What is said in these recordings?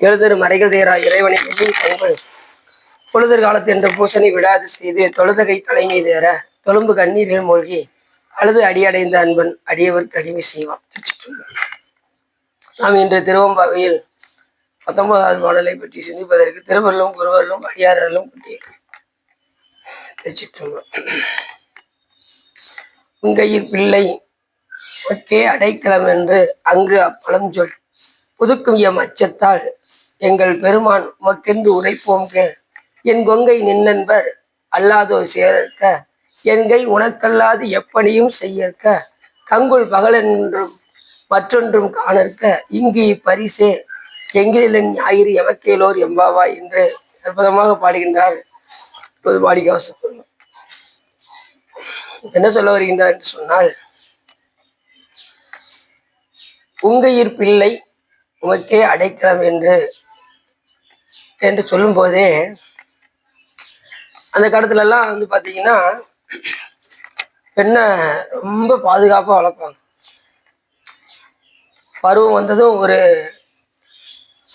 எழுதரு மறைகள் தேரா இறைவனை பொங்கல் பொழுதர் காலத்து என்ற பூசனை விடாது செய்து தொழுதகை தலைமை தேர தொழும்பு கண்ணீரில் மூழ்கி அழுது அடியடைந்த அன்பன் அடியவருக்கு அடிமை செய்வான். நாம் இன்று திருவம்பாவையில் 19வது பாடலை பற்றி சிந்திப்பதற்கு திருவருளும் குருவருளும் அடியாரர்களும் உங்கையில் பிள்ளை ஒக்கே அடைக்கலம் என்று அங்கு அப்பழம் சொல் புதுக்கும் எம் அச்சத்தால் எங்கள் பெருமான் உமக்கென்று உரைப்போம் கேள். என் கொங்கை நின்னன்பர் அல்லாதோர் சேர்க்க என்கை உனக்கல்லாது எப்படியும் செய்யற்க கங்குள் பகலென்றும் மற்றொன்றும் காணற்க இங்கு இப்பரிசே எங்கிலன் ஞாயிறு எமக்கேலோர் எம்பாவா என்று அற்புதமாக பாடுகின்றார். இப்போது மாணிக்கவாசகர் என்ன சொல்ல வருகின்றார் என்று சொன்னால், உங்கையிற் பிள்ளை உமக்கே அடைக்கலம் என்று சொல்லும் போதே அந்த காலத்துல எல்லாம் வந்து பாத்தீங்கன்னா பெண்ணை ரொம்ப பாதுகாப்பா வளர்ப்பாங்க. பருவம் வந்ததும் ஒரு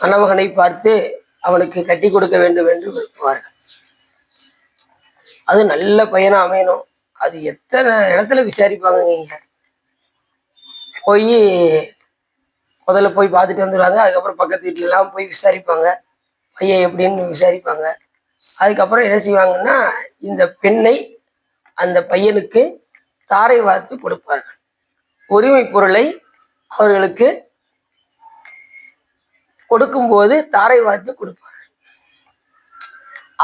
மணமகனை பார்த்து அவனுக்கு கட்டி கொடுக்க வேண்டும் என்று விரும்புவார்கள். அது நல்ல பையனா அமையணும். அது எத்தனை இடத்துல விசாரிப்பாங்க. போய் முதல்ல போய் பார்த்துட்டு வந்துடுவாங்க. அதுக்கப்புறம் பக்கத்து வீட்டுல எல்லாம் போய் விசாரிப்பாங்க, பையன் எப்படின்னு விசாரிப்பாங்க. அதுக்கப்புறம் என்ன செய்வாங்கன்னா, இந்த பெண்ணை அந்த பையனுக்கு தாரை வார்த்து கொடுப்பார்கள். உரிமை பொருளை அவர்களுக்கு கொடுக்கும்போது தாரை வார்த்து கொடுப்பார்கள்.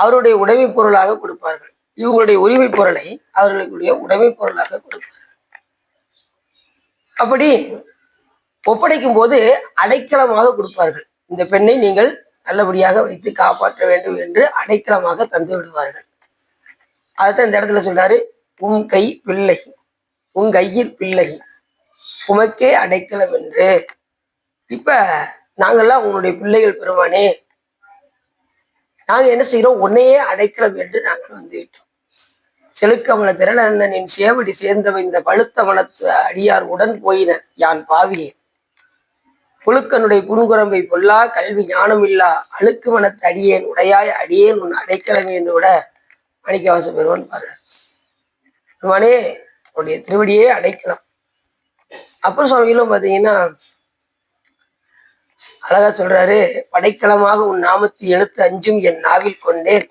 அவருடைய உடைமை பொருளாக கொடுப்பார்கள். இவங்களுடைய உரிமை பொருளை அவர்களுடைய உடைமை பொருளாக கொடுப்பார்கள். அப்படி ஒப்படைக்கும் போது அடைக்கலமாக கொடுப்பார்கள். இந்த பெண்ணை நீங்கள் நல்லபடியாக வைத்து காப்பாற்ற வேண்டும் என்று அடைக்கலமாக தந்து விடுவார்கள். அதுதான் இந்த இடத்துல சொல்றாரு, உன் கை பிள்ளை உன் கையில் பிள்ளை உமக்கே அடைக்கலம் என்று. இப்ப நாங்கள்லாம் உங்களுடைய பிள்ளைகள் பெருமானே, நாங்க என்ன செய்யறோம், உன்னையே அடைக்கலம் என்று நாங்கள் வந்துவிட்டோம். செழுக்கமல திரளண்ணனின் சேவடி சேர்ந்தவை இந்த பழுத்த மனத்து அடியார் உடன் போயினர் யான் பாவியே புழுக்கனுடைய புன்குரம்பை பொல்லா கல்வி ஞானம் இல்லா அழுக்கு மனத்து அடியேன் உடையாய் அடியேன் உன் அடைக்கலமே என்று விட மாணிக்கவாச பெருமான் பாரு. பெருமானே உன்னுடைய திருவடியே அடைக்கலாம். அப்புறம் சுவாமிகளும் பாத்தீங்கன்னா அழகா சொல்றாரு, படைக்கலமாக உன் நாமத்து எழுத்து அஞ்சும் என் நாவில் கொண்டேன்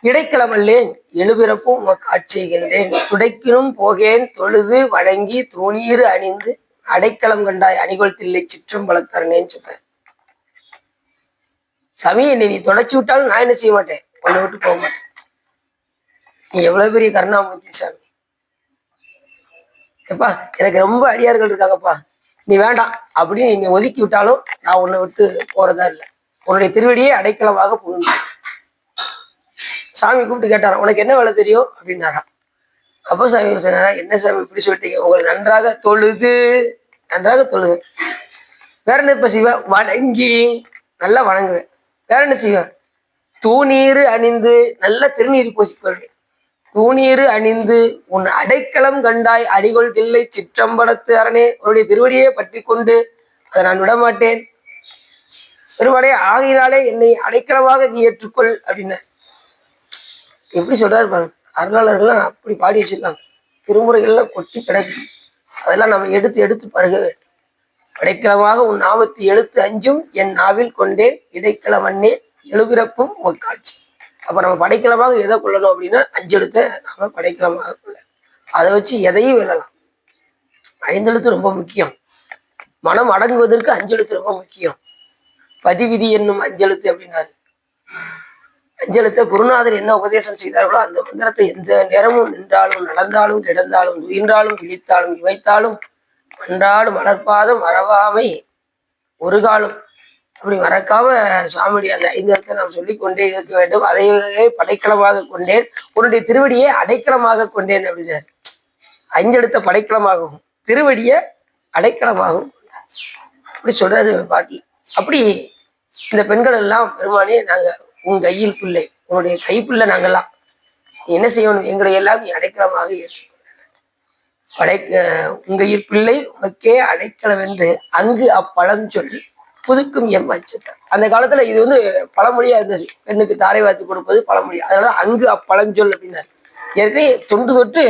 இடைக்கலமல்லேன் எழுபிறப்பும் உமக்கு ஆட்சிகின்றேன் துடைக்கினும் போகேன் தொழுது வழங்கி தூணீறு அணிந்து அடைக்கலம் கண்டாய் அணிகொள் தில்லை சிற்றம்பலத்தரனேன்னு சொல்றேன். சாமி, என்னை நீ தொடச்சி விட்டாலும் நான் என்ன செய்ய மாட்டேன், உன்னை விட்டு போக மாட்டேன். நீ எவ்வளவு பெரிய கருணாமூர்த்தி சாமி. எப்பா, எனக்கு ரொம்ப அடியார்கள் இருக்காங்கப்பா, நீ வேண்டாம் அப்படின்னு நீ ஒதுக்கி விட்டாலும் நான் உன்னை விட்டு போறதா இல்லை. உன்னுடைய திருவடியே அடைக்கலமாக புகுந்தேன். சாமி கூப்பிட்டு கேட்டாராம், உனக்கு என்ன வேலை தெரியும் அப்படின்னாராம். அப்போ சாமி சொன்னாரா, என்ன சாமி இப்படி சொல்லிட்டீங்க, உங்களை நன்றாக தொழுது வேற என்ன இப்ப செய்வேன், வணங்கி நல்லா வணங்குவேன். வேற என்ன செய்வேன், தூணீறு அணிந்து நல்ல திருநீர் பூசிக்கொள்வேன். தூணீறு அணிந்து உன் அடைக்கலம் கண்டாய் அடிகொள் தில்லை சிற்றம்பலத்து அரணே, உன்னுடைய திருவடியே பற்றி கொண்டு அதை நான் விடமாட்டேன். பெருமானே, ஆகையினாலே என்னை அடைக்கலமாக நீ ஏற்றுக்கொள் அப்படின்னு எப்படி சொல்றாரு பாருங்க. அருளாளர்கள்லாம் அப்படி பாடி வச்சிருக்காங்க. திருமுறைகள்லாம் கொட்டி கிடக்கு. அதெல்லாம் நம்ம எடுத்து பருக வேண்டும். அடைக்கலமாக உன் நாமத்து எழுத்து அஞ்சும் என் நாவில் கொண்டேன் இடைக்கலமண்ணே எழுபிறப்பும் உமக்காட்சி. அப்ப நம்ம படைக்கலமாக எதை கொள்ளணும் அப்படின்னா 5 எழுத்தை நாம படைக்கலமாக கொள்ள. அதை வச்சு எதையும் வெல்லலாம். 5 எழுத்து ரொம்ப முக்கியம். மனம் அடங்குவதற்கு 5 எழுத்து ரொம்ப முக்கியம். பதிவிதி என்னும் 5 எழுத்து அப்படின்னாரு. 5 எழுத்தை குருநாதர் என்ன உபதேசம் செய்தார்களோ அந்த மந்திரத்தை எந்த நேரமும் நின்றாலும் நடந்தாலும் கிடந்தாலும் உயின்றாலும் விழித்தாலும் இமைத்தாலும் மன்றாடும் மலர்பாதம் மறவாமை ஒரு காலம் அப்படி மறக்காம சுவாமியுடைய அந்த 5 எழுத்தை நாம் சொல்லிக்கொண்டே இருக்க வேண்டும். அதையே படைக்கலமாக கொண்டேன், உன்னுடைய திருவடியை அடைக்கலமாக கொண்டேன் அப்படின்னாரு. 5 எழுத்தை படைக்கலமாகவும் திருவடியை அடைக்கலமாகவும் அப்படி சொல்றாரு பாட்டில். அப்படி இந்த பெண்கள் எல்லாம் பெருமானே, நாங்க உன் கையில் பிள்ளை, உன்னுடைய கைப்பிள்ளை நாங்கெல்லாம், நீ என்ன செய்யணும், எங்களை எல்லாம் நீ அடைக்கலமாக உங்கையில் பிள்ளை உனக்கே அடைக்கலம் என்று அங்கு அப்பழம் சொல் புதுக்கும் எம் அச்சத்தை. அந்த காலத்துல இது வந்து பழமொழியா இருந்தது, பெண்ணுக்கு தாரை வார்த்து கொடுப்பது பழமொழி. அதனால அங்கு அப்பழஞ்சொல் அப்படின்னாரு. ஏற்கனவே தொன்று தொட்டு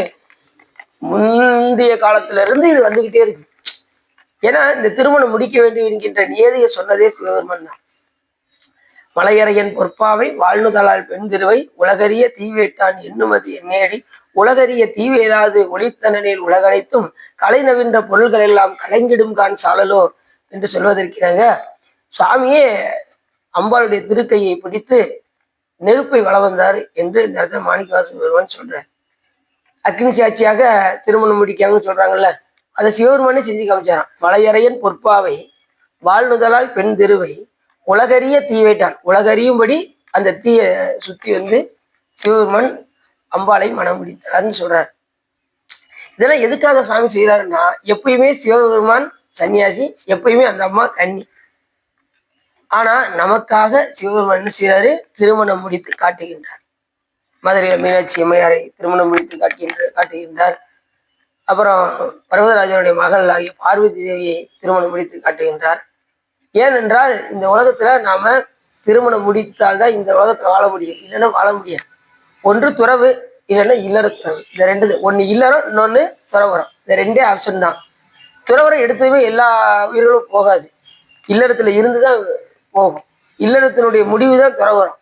முந்தைய காலத்துல இருந்து இது வந்துகிட்டே இருக்கு. ஏன்னா இந்த திருமணம் முடிக்க வேண்டும் என்கின்ற நியதியை சொன்னதே சிவபெருமன் தான். மலையறையன் பொற்பாவை வாழ்நுதலால் பெண் திருவை உலகறிய தீவேட்டான் எண்ணுமதி என்னேடி உலகறிய தீவேதாது ஒளித்தனனில் உலகனைத்தும் கலை நவின்ற பொருள்கள் எல்லாம் கலைஞ்சிடும் கான் சாழலோ என்று சொல்வதற்கிறாங்க. சுவாமியே அம்பாளுடைய திருக்கையை பிடித்து நெருப்பை வள வந்தார் என்று இந்த இடத்துல மாணிக்கவாசகர் பெருமான் சொல்றார். அக்னி சாட்சியாக திருமணம் முடிக்காங்கன்னு சொல்றாங்கல்ல, அதை சிவபெருமானே செஞ்சு காமிச்சாராம். மலையறையன் பொற்பாவை வாழ்நுதலால் பெண் திருவை உலகறிய தீவைட்டான், உலகறியும்படி அந்த தீயை சுத்தி வந்து சிவபெருமான் அம்பாளை மனம் முடித்தார்னு சொல்றார். இதெல்லாம் எதுக்காக சாமி செய்யறாருன்னா, எப்பயுமே சிவபெருமான் சன்னியாசி, எப்பயுமே அந்த அம்மா கன்னி. ஆனா நமக்காக சிவபெருமான் என்ன செய்யறாரு, திருமணம் முடித்து காட்டுகின்றார். மதுரையில் மீனாட்சி அம்மையாரை திருமணம் முடித்து காட்டுகின்றார். அப்புறம் பர்வதராஜனுடைய மகள் ஆகிய பார்வதி தேவியை திருமணம் முடித்து காட்டுகின்றார். ஏனென்றால் இந்த உலகத்துல நாம திருமணம் முடித்தால்தான் இந்த உலகத்துல வாழ முடியும், இல்லைன்னா வாழ முடியாது. ஒன்று துறவு, இல்லைன்னா இல்லறத்துறவு. இந்த ரெண்டு, ஒன்று இல்லறம், இன்னொன்று துறவரம். இந்த ரெண்டே ஆப்ஷன் தான். துறவரம் எடுத்ததுமே எல்லா உயிர்களும் போகாது, இல்லறத்துல இருந்துதான் போகும். இல்லறத்தினுடைய முடிவு தான் துறவரம்.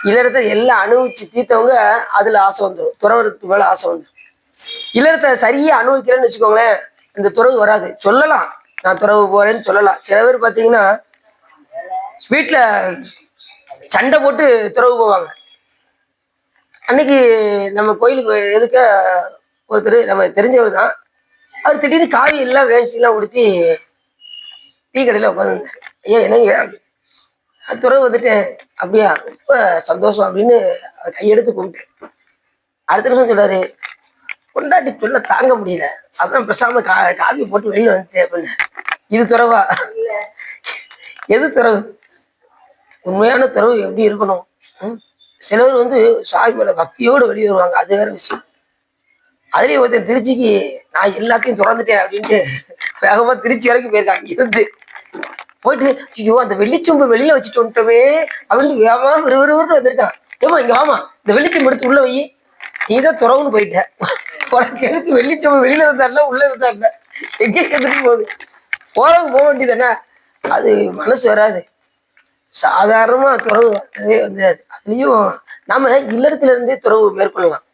இல்லறத்தை எல்லாம் அனுபவிச்சு தீர்த்தவங்க அதுல ஆசை வந்துடும், துறவரத்து மேல ஆசை வந்துடும். இல்லறத்தை சரியா அனுபவிக்கிறேன்னு வச்சுக்கோங்களேன், இந்த துறவு வராது. சொல்லலாம் நான் துறவு போறேன்னு சொல்லலாம். சில பேர் பார்த்தீங்கன்னா வீட்டுல சண்டை போட்டு துறவு போவாங்க. அன்னைக்கு நம்ம கோயிலுக்கு எதுக்க ஒருத்தர் நம்ம தெரிஞ்சவர் தான், அவர் திடீர்னு காவி எல்லாம் வேஷ்டிலாம் உடுத்தி டீ கடையில உட்காந்துருந்தாரு. ஐயா என்னங்க துறவு வந்துட்டேன். அப்படியா, ரொம்ப சந்தோஷம் அப்படின்னு கையெடுத்து கும்பிட்டேன். அடுத்த நிமிஷம் சொல்றாரு, கொண்டாட்டி சொல்ல தாங்க முடியல, அதான் பேசாம காவி போட்டு வெளியில வந்துட்டேன் அப்படின்னு. இது துறவா? எது துறவு? உண்மையான துறவு எப்படி இருக்கணும்? சிலவர் வந்து சாமி மேல பக்தியோடு வெளியே வருவாங்க, அது வேற விஷயம். அதுலயும் ஒருத்தர் திருச்சிக்கு நான் எல்லாத்தையும் திறந்துட்டேன் அப்படின்ட்டு வேகமா திருச்சி வரைக்கும் போயிருக்காங்க. இருந்து போயிட்டு ஐயோ அந்த வெள்ளிச்சொம்பு வெளியில வச்சுட்டு வந்துட்டோமே அப்படின்னு வேகமா விறுவிறுன்னு வந்திருக்கான். ஏமா இங்க வாமா, இந்த வெள்ளிச்சொம்பு எடுத்து உள்ள வை, நீதான் துறவுன்னு போயிட்ட. உனக்கு எதுக்கு வெள்ளிச்சொம்பு வெளியில வந்தாருல உள்ள வந்தாருல, எங்கே எதிர்த்து போகுது? போறவங்க போக வேண்டியதானே. அது மனசு வராது. சாதாரணமா துறவு வந்துடாது. அதுலயும் நாம இல்லறத்துல இருந்தே துறவு மேற்கொள்ளலாம்.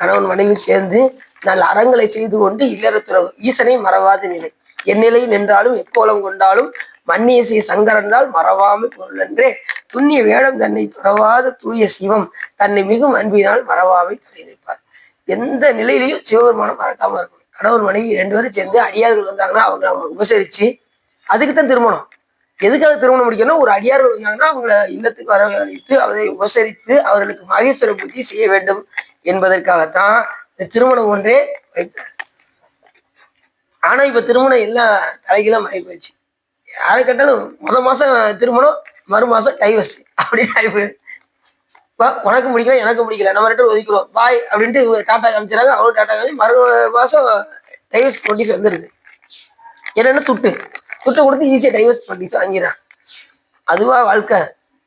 கணவன் மனைவி சேர்ந்து நல்ல அறங்களை செய்து கொண்டு இல்லற துறவு. ஈசனை மறவாத நிலை. என் நிலை நின்றாலும் எக்கோலம் கொண்டாலும் மன்னியசை சங்கரந்தால் மறவாமை பொருள் என்றே துண்ணிய வேடம் தன்னை துறவாத தூய சிவம் தன்னை மிகும் அன்பினால் மறவாமை தலை நிற்பார். எந்த நிலையிலையும் சிவபெருமானம் மறக்காம இருக்கணும். கணவன் மனைவி ரெண்டு பேரும் சேர்ந்து அடியார்கள் வந்தாங்கன்னா அவங்க உபசரிச்சு, அதுக்குத்தான் திருமணம். எதுக்காக திருமணம் முடிக்கணும்? ஒரு அடியார்கள் வந்தாங்கன்னா அவங்கள இல்லத்துக்கு வரவழைத்து அவரை உபசரித்து அவர்களுக்கு மகேஸ்வர பூஜை செய்ய வேண்டும் என்பதற்காகத்தான் இந்த திருமணம் ஒன்றே வைத்தார். ஆனா இப்ப திருமணம் எல்லாம் தலைகீழா மாறி போயிடுச்சு. யாரை கேட்டாலும் மாசம் திருமணம், மறு மாசம் டைவர்ஸ் அப்படின்னு ஆகி போயிடுது. உனக்கு முடிக்கல எனக்கு முடிக்கல, நம்ம ரெண்டு ஒதுக்கிறோம் பாய் அப்படின்ட்டு டாட்டா காமிச்சாங்க. அவரும் டாட்டா காமிச்சு மறு மாசம் டைவர்ஸ் நோட்டீஸ் வந்துருது. என்னன்னு துட்டு கொடுத்து ஈஸியா டைவர்ஸ் நோட்டீஸ் வாங்கிறான். அதுவா வாழ்க்கை?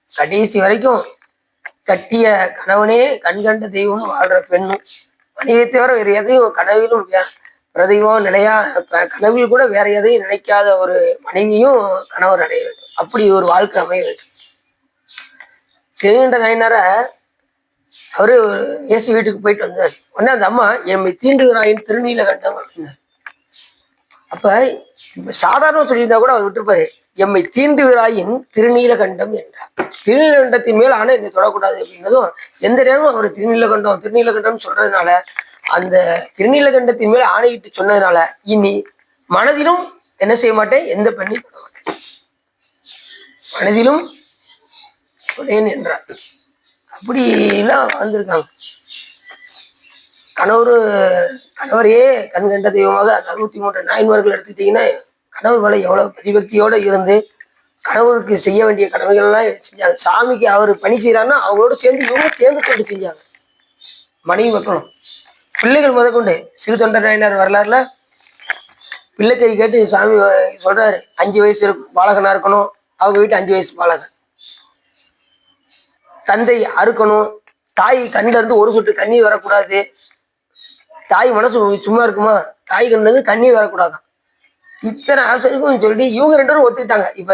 கடைசி வரைக்கும் கட்டிய கணவனே கண்கண்ட தெய்வம் வாழ்ற பெண்ணும், மனைவியை தவிர வேற எதையும் கனவிலும் பிரதெய்வம் நிலையா கனவில் கூட வேற எதையும் நினைக்காத ஒரு மனைவியும் கணவர் அடைய வேண்டும். அப்படி ஒரு வாழ்க்கை அமைய வேண்டும். திருநீண்ட நாயனார அவரு இயேசு வீட்டுக்கு போயிட்டு வந்தார். உடனே அந்த அம்மா எம்மை தீண்டுகிறாயின் திருநீலகண்டம் அப்படின்னாரு. அப்ப இப்ப சாதாரண சொல்லியிருந்தா கூட அவர் விட்டுருப்பாரு. எம்மை தீண்டுகிறாயின் திருநீலகண்டம் என்றார். திருநீலகண்டத்தின் மேல் ஆனா என்னை தொடக்கூடாது அப்படின்னதும் எந்த நேரமும் அவர் திருநீலகண்டம் சொல்றதுனால, அந்த திருநீலகண்டத்தின் மேல் ஆணையிட்டு சொன்னதுனால இனி மனதிலும் என்ன செய்ய மாட்டேன், எந்த பெண்ணையும் தொட மாட்டேன், மனதிலும் தொடேன் என்றார். அப்படி எல்லாம் வாழ்ந்திருக்காங்க. கணவரையே கண்கண்ட தெய்வமாக 63 நாயன்மார்கள் எடுத்துக்கிட்டீங்கன்னா, கணவர் மேல எவ்வளவு பதிபக்தியோட இருந்து கணவருக்கு செய்ய வேண்டிய கடமைகள் எல்லாம் செஞ்சாங்க. சாமிக்கு அவர் பணி செய்யறாருன்னா அவங்களோட சேர்ந்து இவங்க சேர்ந்து கொண்டு செஞ்சாங்க. மனைவி மக்களும் பிள்ளைகள் முதற்கொண்டு சிறு தொண்டர் நாயனார் வரலாறுல பிள்ளைக்கறி கேட்டு சாமி சொல்றாரு, 5 வயசு பாலகனா இருக்கணும், அவங்க வீட்டு 5 வயசு பாலகன். தந்தை அறுக்கணும், தாய் கண்ணுல இருந்து ஒரு சொட்டு கண்ணீர் வரக்கூடாது. தாய் மனசு சும்மா இருக்குமா? தாய் கண்ணுல இருந்து கண்ணீர் வரக்கூடாதான். இத்தனை ஆப்ஷனுக்கும் சொல்லிட்டு இவங்க 2 பேரும் ஒத்துக்கிட்டாங்க. இப்ப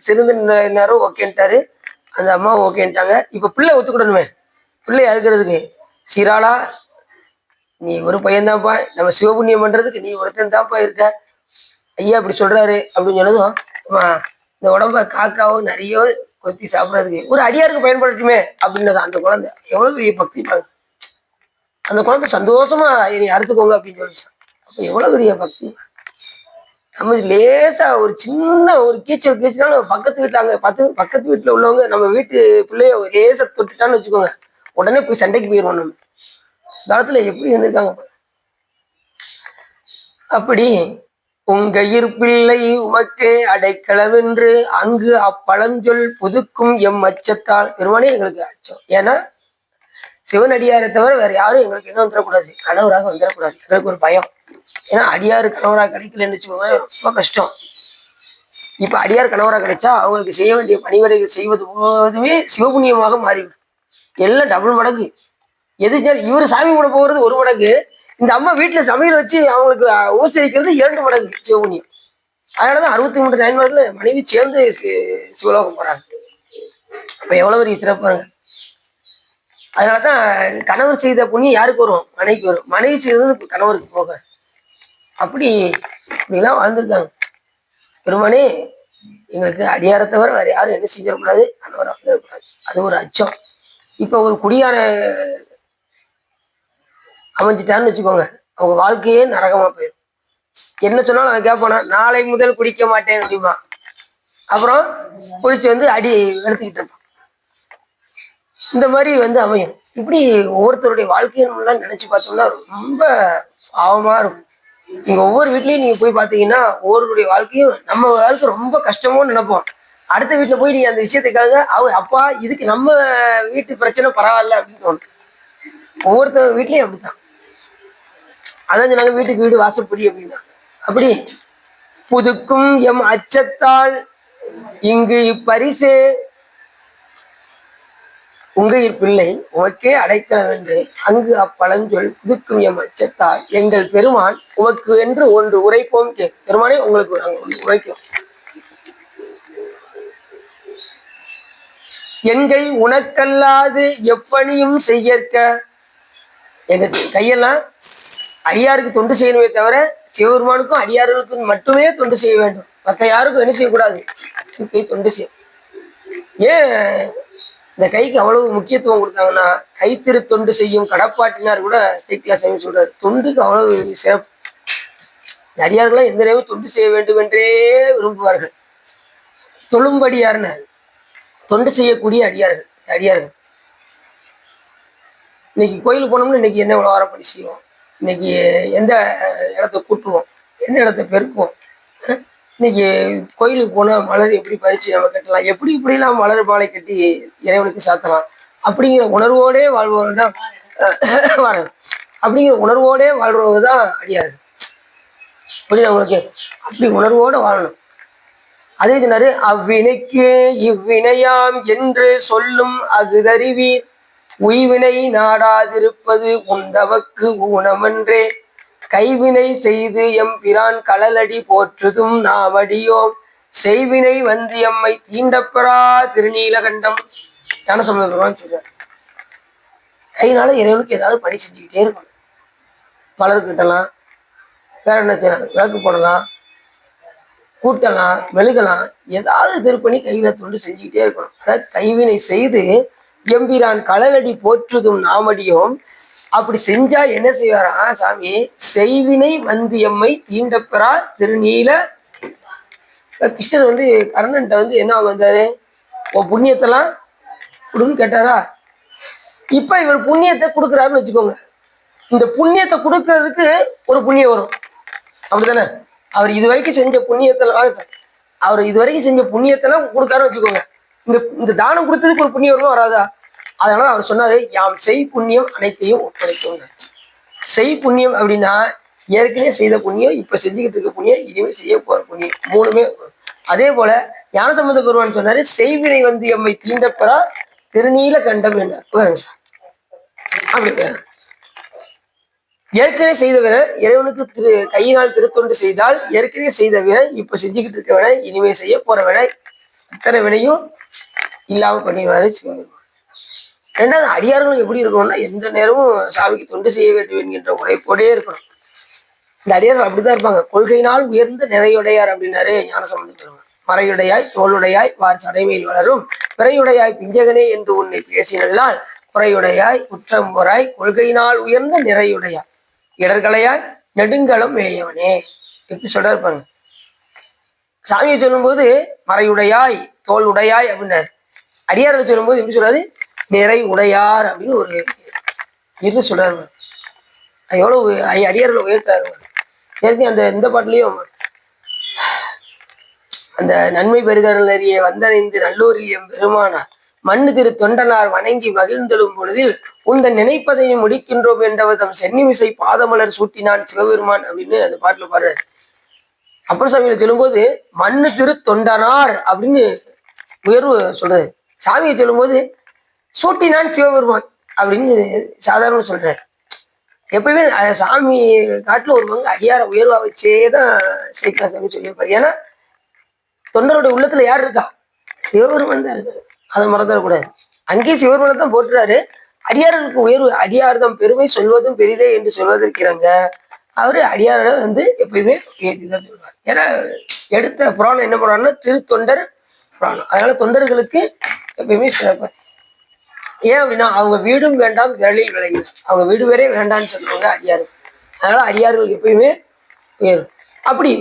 சிறந்த நேரம் ஓகேன்ட்டாரு, அந்த அம்மா ஓகேன்ட்டாங்க. இப்ப பிள்ளை ஒத்துக்கிடணுமே, பிள்ளை அறுக்கிறதுக்கு. சீராளா, நீ ஒரு பையன்தான்ப்பா, நம்ம சிவபுண்ணியம் பண்றதுக்கு நீ ஒருத்தன் தான்ப்பா இருக்க, ஐயா அப்படி சொல்றாரு அப்படின்னு சொன்னதும், இந்த உடம்ப காக்காவும் நிறைய கொத்தி சாப்பிடறதுக்கு ஒரு அடியாருக்கு பயன்படுத்துமே அப்படின்னது அந்த குழந்தை. எவ்வளவு பெரிய பக்தி பாருங்க. அந்த குழந்தை சந்தோஷமா நீ அறுத்துக்கோங்க அப்படின்னு சொல்லிச்சான். அப்ப எவ்வளவு பெரிய பக்தி. நம்ம லேசா ஒரு சின்ன ஒரு கீச்சல் பக்கத்து வீட்டுல அங்க பக்கத்து வீட்டுல உள்ளவங்க நம்ம வீட்டு பிள்ளைய லேசா தொட்டுட்டான்னு வச்சுக்கோங்க, உடனே போய் சண்டைக்கு போயிடுவோம். நம்ம காலத்துல எப்படி இருந்திருக்காங்க. அப்படி உங்கயிர் பிள்ளை உமக்கே அடைக்கலவென்று அங்கு அப்பழஞ்சொல் புதுக்கும் எம் அச்சத்தால். பெருமானே எங்களுக்கு அச்சம். ஏன்னா சிவனடியாரை தவிர வேற யாரும் எங்களுக்கு என்ன வந்துடக்கூடாது, கணவராக வந்துடக்கூடாது. எங்களுக்கு ஒரு பயம். ஏன்னா அடியாறு கணவராக கிடைக்கலன்னு வச்சுக்கோங்க, ரொம்ப கஷ்டம். இப்ப அடியார் கணவராக கிடைச்சா அவங்களுக்கு செய்ய வேண்டிய பணிவரைகள் செய்வது போதுமே சிவபுண்ணியமாக மாறிவிடும். எல்லாம் டபுள் மடங்கு. எது இவரு சாமி கூட போகிறது 1 மடங்கு, இந்த அம்மா வீட்டுல சமையல் வச்சு அவங்களுக்கு ஊசரிக்கிறது 2 மடங்கு சிவபுண்ணியம். அதனாலதான் 63 நாயன்மார்கள் மனைவி சேர்ந்து சிவலோகம் போறாங்க. அப்ப எவ்வளவு பெரிய சிறப்பாங்க. அதனாலதான் கணவர் செய்த புண்ணியம் யாருக்கு வரும்? மனைவிக்கு வரும். மனைவி செய்தது கணவருக்கு போக. அப்படிலாம் வாழ்ந்துருக்காங்க. பெருமானே எங்களுக்கு அடியாரை தவிர வேற யாரும் என்ன செஞ்சிடக்கூடாது, கணவராக வந்துடக்கூடாது. அது ஒரு அச்சம். இப்ப ஒரு குடியார அமைஞ்சிட்டான்னு வச்சுக்கோங்க, அவங்க வாழ்க்கையே நரகமா போயிடும். என்ன சொன்னாலும் அவன் கேட்பானா, நாளை முதல் குடிக்க மாட்டேன் அப்படிமா. அப்புறம் குடிச்சு அடி எடுத்துக்கிட்டு இருப்பான். இந்த மாதிரி அமையும். இப்படி ஒவ்வொருத்தருடைய வாழ்க்கையை நம்மளாம் நினைச்சு பார்த்தோம்னா ரொம்ப பாவமா இருக்கும். நீங்க ஒவ்வொரு வீட்லயும் நீங்க போய் பாத்தீங்கன்னா ஒவ்வொருடைய வாழ்க்கையும் நம்ம வாழ்க்கை ரொம்ப கஷ்டமோ நினைப்போம். அடுத்த வீட்டுல போய் நீங்க அந்த விஷயத்துக்காக அவங்க அப்பா இதுக்கு நம்ம வீட்டு பிரச்சனை பரவாயில்ல அப்படின்னு தோணும். ஒவ்வொருத்தர் வீட்லயும் அப்படித்தான். அதான் சொன்னாங்க வீட்டுக்கு வீடு வாசப்படி அப்படின்னா. அப்படி புதுக்கும் எம் அச்சத்தால் இங்கு இப்பரிசு உங்கயிர் பிள்ளை உமக்கே அடைக்கலம் என்று அங்கு அப்பழஞ்சொல் புதுக்கும் எம் அச்சத்தால் எங்கள் பெருமான் உமக்கு என்று ஒன்று உரைப்போம். பெருமானே உங்களுக்கு நாங்கள் உரைக்கும். எங்கை உனக்கல்லாது எப்பணியும் செய்யற்க. எங்க கையெல்லாம் அடியாருக்கு தொண்டு செய்யணுமே தவிர சிவபெருமானுக்கும் அடியார்களுக்கும் மட்டுமே தொண்டு செய்ய வேண்டும். மற்ற யாருக்கும் என்ன செய்யக்கூடாது, கை தொண்டு செய்யும். ஏன் இந்த கைக்கு அவ்வளவு முக்கியத்துவம் கொடுத்தாங்கன்னா, கைத்திரு தொண்டு செய்யும் கடப்பாட்டினார் கூட சைக்கிளா சாமி சொல்றாரு. தொண்டுக்கு அவ்வளவு சிறப்பு. அடியார்கள்லாம் எந்த நேரம் தொண்டு செய்ய வேண்டும் என்றே விரும்புவார்கள். தொழும்படியார்னர் தொண்டு செய்யக்கூடிய அடியார்கள். இன்னைக்கு கோயிலுக்கு போனோம்னா இன்னைக்கு என்ன உலகாரப்படி செய்வோம், இன்னைக்கு எந்த இடத்த கூட்டுவோம், எந்த இடத்த பெருக்குவோம், இன்னைக்கு கோயிலுக்கு போனா மலர் எப்படி பறிச்சு நம்ம கட்டலாம், இப்படிலாம் மலர் மாலை கட்டி இறைவனுக்கு சாத்தலாம் அப்படிங்கிற உணர்வோடே வாழ்பவர்கள் தான் வரணும். அப்படிங்கிற உணர்வோடே வாழ்றவங்க தான் அடியார்கள். புரியுது உங்களுக்கு? அப்படி உணர்வோட வாழணும். அதே சொன்னாரு, அவ்வினைக்கு இவ்வினையாம் என்று சொல்லும் அகுதறிவீர் உய்வினை நாடாதிருப்பது உண்டவக்கு ஊனமன்றே கைவினை செய்து எம்பிரான் களலடி போற்றுதும் நாவடியோம் செய்வினை எம்மை தீண்டப்பெறா திருநீலகண்டம். ஞான சம்பந்தர் சொல்றார். கையினால இறைவனுக்கு ஏதாவது பணி செஞ்சுக்கிட்டே இருக்கணும். மலர் கட்டலாம், வேற என்ன செய்யலாம், விளக்கு போடலாம், கூட்டலாம், மெழுகலாம், ஏதாவது திருப்பணி கையில தொண்டு செஞ்சுக்கிட்டே இருக்கணும். அதாவது கைவினை செய்து எம்பிரான் களலடி போற்றுதும் நாமடியோம். அப்படி செஞ்சா என்ன செய்வாரா சாமி, செய்வினை எம்மை தீண்டப்பெறா திருநீல. கிருஷ்ணர் கர்ணன்ட்ட என்ன வந்தாரு, உன் புண்ணியத்தெல்லாம் கொடுன்னு கேட்டாரா. இப்ப இவர் புண்ணியத்தை கொடுக்குறாருன்னு வச்சுக்கோங்க. இந்த புண்ணியத்தை கொடுக்கறதுக்கு ஒரு புண்ணியம் வரும், அப்படித்தானே? அவர் இதுவரைக்கும் செஞ்ச புண்ணியத்தெல்லாம் கொடுக்காருன்னு வச்சுக்கோங்க. இந்த தானம் கொடுத்ததுக்கு ஒரு புண்ணியம் வருமா வராதா? அதனால அவர் சொன்னாரு, யாம் செய் புண்ணியம் அனைத்தையும் ஒப்படைக்கோங்க. செய் புண்ணியம் அப்படின்னா ஏற்கனவே செய்த புண்ணியம், இப்ப செஞ்சுக்கிட்டு இருக்க புண்ணியம், இனிமேல் செய்ய போற புண்ணியம், 3மே. அதே போல ஞானசம்பந்த பெருமான் சொன்னாரு, செய்வினை வந்து எம்மை தீண்டப்பெறா திருநீல கண்டம் என்றார். அப்படி ஏற்கனவே செய்தவன இறைவனுக்கு கையினால் திருத்தொண்டு செய்தால் ஏற்கனவே செய்தவன இப்ப செஞ்சுக்கிட்டு இருக்கவன இனிமே செய்ய போறவன அத்தனை வினையும் இல்லாம பண்ணிடுவாரு சிவபெருமான். ரெண்டாவது அடியார்களும் எப்படி இருக்கணும்னா எந்த நேரமும் சாமிக்கு தொண்டு செய்ய வேண்டும் என்கின்ற உழைப்போடே இருக்கணும். இந்த அடியார்கள் அப்படித்தான் இருப்பாங்க. கொள்கையினால் உயர்ந்த நிறையுடையார் அப்படின்னாரு ஞானசம்பந்த பெருமான். மறையுடையாய் தோளுடையாய் வார் சடைமையில் வளரும் பிறையுடையாய் பிஞ்சகனே என்று உன்னை பேசினால் குறையுடையாய் குற்றம் போராய் கொள்கையினால் உயர்ந்த நிறையுடையாய் இடர்களையாய் நெடுங்கலம் மேயவனே எப்படி சொல்ற இருப்பாங்க. சாமியை சொல்லும் போது மறையுடையாய் தோல் உடையாய் அப்படின்னாரு. அடியாரை சொல்லும் போது எப்படி சொல்றாரு, நிறை உடையார் அப்படின்னு ஒரு இரு சொல்றாரு. எவ்வளவு அடியார்கள் உயர்த்தாரு. ஏற்கனவே அந்த இந்த பாட்டுலயும் அந்த நன்மை பெறுகிறல் அறிய வந்தடைந்து நல்லூரில் எம் பெருமானார் மண்ணு திரு தொண்டனார் வணங்கி மகிழ்ந்தெழும் பொழுதில் உந்தன் நினைப்பதையும் முடிக்கின்றோம் என்றவதம் சென்னிமிசை பாதமலர் சூட்டினான் சிவபெருமான் அப்படின்னு அந்த பாட்டுல பாடுறாரு. அப்பர் சாமியில சொல்லும்போது மண்ணு திரு தொண்டனார் அப்படின்னு உயர்வு சொல்றாரு. சாமியை சொல்லும்போது சூட்டினான் சிவபெருமான் அப்படின்னு சாதாரண சொல்றாரு. எப்பயுமே சாமி காட்டுல ஒரு பங்கு அடியார உயர்வா வச்சேதான் சைக்கா சாமி சொல்லியிருப்பாரு. ஏன்னா தொண்டருடைய உள்ளத்துல யார் இருக்கா, சிவபெருமான் தான் இருக்காரு. அதை மறந்துடக்கூடாது. அங்கேயும் சிவபெருமானை தான் போட்டுறாரு. அடியார்களுக்கு உயர்வு அடியார்தம் பெருமை சொல்வதும் பெரிதே என்று சொல்வதற்கிறாங்க. அவரு அடியார வந்து எப்பயுமே ஏற்றிதான் சொல்லுவார். ஏன்னா எடுத்த புராணம் என்ன புராணம்னா திருத்தொண்டர் புராணம். அதனால தொண்டர்களுக்கு எப்பயுமே சிறப்பு. ஏன் அப்படின்னா அவங்க வீடும் வேண்டாம் விரலில் விளையும். அவங்க வீடு வேறே வேண்டாம்னு சொல்லுவாங்க அடியாரு. அதனால அடியார்கள் எப்பயுமே உயரும். அப்படி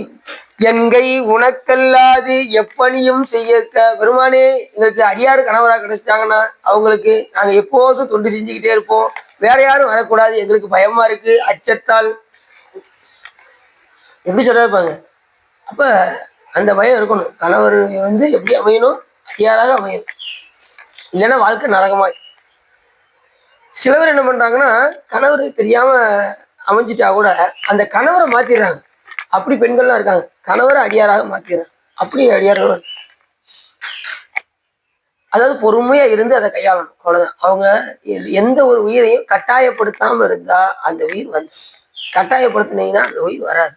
என்கை உனக்கல்லாது எப்பணியும் செய்யக்க பெருமானே எங்களுக்கு அடியாறு கணவராக கிடைச்சிட்டாங்கன்னா அவங்களுக்கு நாங்க எப்போதும் தொண்டு செஞ்சுக்கிட்டே இருப்போம். வேற யாரும் வரக்கூடாது, எங்களுக்கு பயமா இருக்கு அச்சத்தால் எப்படி சொல்லிருப்பாங்க. அப்ப அந்த பயம் இருக்கணும். கணவர் வந்து எப்படி அமையணும், அடியாராக அமையணும். இல்லைன்னா வாழ்க்கை நரகமாய். சில பேர் என்ன பண்றாங்கன்னா கணவர் தெரியாம அமைஞ்சிட்டா கூட அந்த கணவரை மாத்திடுறாங்க. அப்படி பெண்கள்லாம் இருக்காங்க. கணவரை அடியாராக மாத்திடுறாங்க. அப்படி அடியார்கள் அதாவது பொறுமையா இருந்து அதை கையாளணும். அவ்வளவுதான். அவங்க எந்த ஒரு உயிரையும் கட்டாயப்படுத்தாம இருந்தா அந்த உயிர் வந்து, கட்டாயப்படுத்தினீங்கன்னா அந்த உயிர் வராது.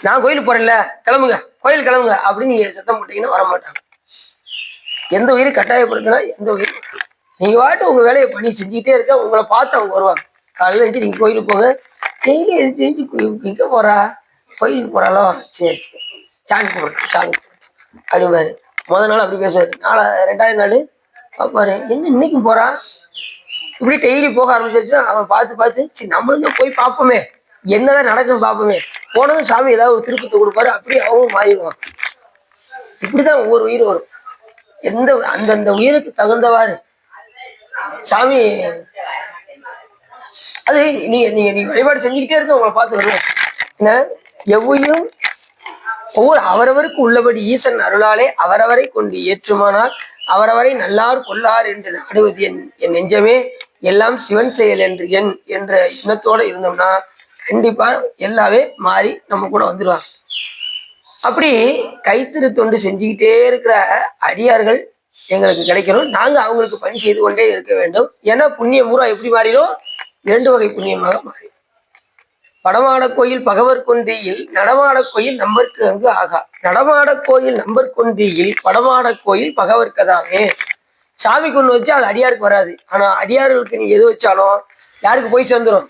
நான் கோயிலுக்கு போறேன்ல கிளம்புங்க, கோயில் கிளம்புங்க அப்படின்னு நீங்க சத்தம் போட்டீங்கன்னா வரமாட்டாங்க. எந்த உயிரை கட்டாயப்படுத்தினா எந்த உயிர், நீங்க வாட்டு உங்க வேலையை பண்ணி செஞ்சுக்கிட்டே இருக்க, உங்களை பார்த்து அவங்க வருவாங்க. காலையில எழுந்து நீங்க கோயிலுக்கு போங்க, டெய்லி எழுந்து எங்க போறா, கோயிலுக்கு போறாளோ, சரி சரி சாமி கும்பிடணும் சாமி அப்படிமாரு. முதல் நாள் அப்படி பேசுவாரு. ரெண்டாவது நாள் பார்ப்பாரு, என்ன இன்னைக்கும் போறான். இப்படி டெய்லி போக ஆரம்பிச்சிருச்சுன்னா அவன் பார்த்து பார்த்து சரி நம்மளும் தான் போய் பார்ப்போமே, என்னதான் நடக்குன்னு பார்ப்போமே. போனதும் சாமி ஏதாவது ஒரு திருப்பத்தை கொடுப்பாரு, அப்படியே அவவும் மாறிடுவான். இப்படிதான் ஒவ்வொரு உயிர் வரும். அந்தந்த உயிருக்கு தகுந்தவாறு சாமி அது நீங்க வழிபாடு செஞ்சுக்கிட்டே இருக்க உங்களை பார்த்து வருவேன். ஏன்னா எவ்வையும் அவரவருக்கு உள்ளபடி ஈசன் அருளாலே அவரவரை கொண்டு ஏற்றுமானால் அவரவரை நல்லார் கொல்லார் என்று நாடுவது என் நெஞ்சமே எல்லாம் சிவன் செயல் என்று என்ற எண்ணத்தோட இருந்தோம்னா கண்டிப்பா எல்லாமே மாறி நம்ம கூட வந்துடுவாங்க. அப்படி கைத்திரு தொண்டு செஞ்சுக்கிட்டே இருக்கிற அடியார்கள் எங்களுக்கு கிடைக்கணும். நாங்க அவங்களுக்கு பணி செய்து கொண்டே இருக்க வேண்டும். ஏன்னா புண்ணிய மூரா எப்படி மாறிடும், 2 வகை புண்ணியமாக மாறி. படமாட கோயில் பகவர் கொன்றியில் நடமாட கோயில் நம்பருக்கு அங்கு ஆகா. நடமாட கோயில் நம்பர் கொன்றியில் படமாட கோயில் பகவர் கதாமே. சாமி கொண்டு வச்சா அது அடியாருக்கு வராது. ஆனா அடியார்களுக்கு நீங்க எது வச்சாலும் யாருக்கு போய் சேர்ந்துடும்,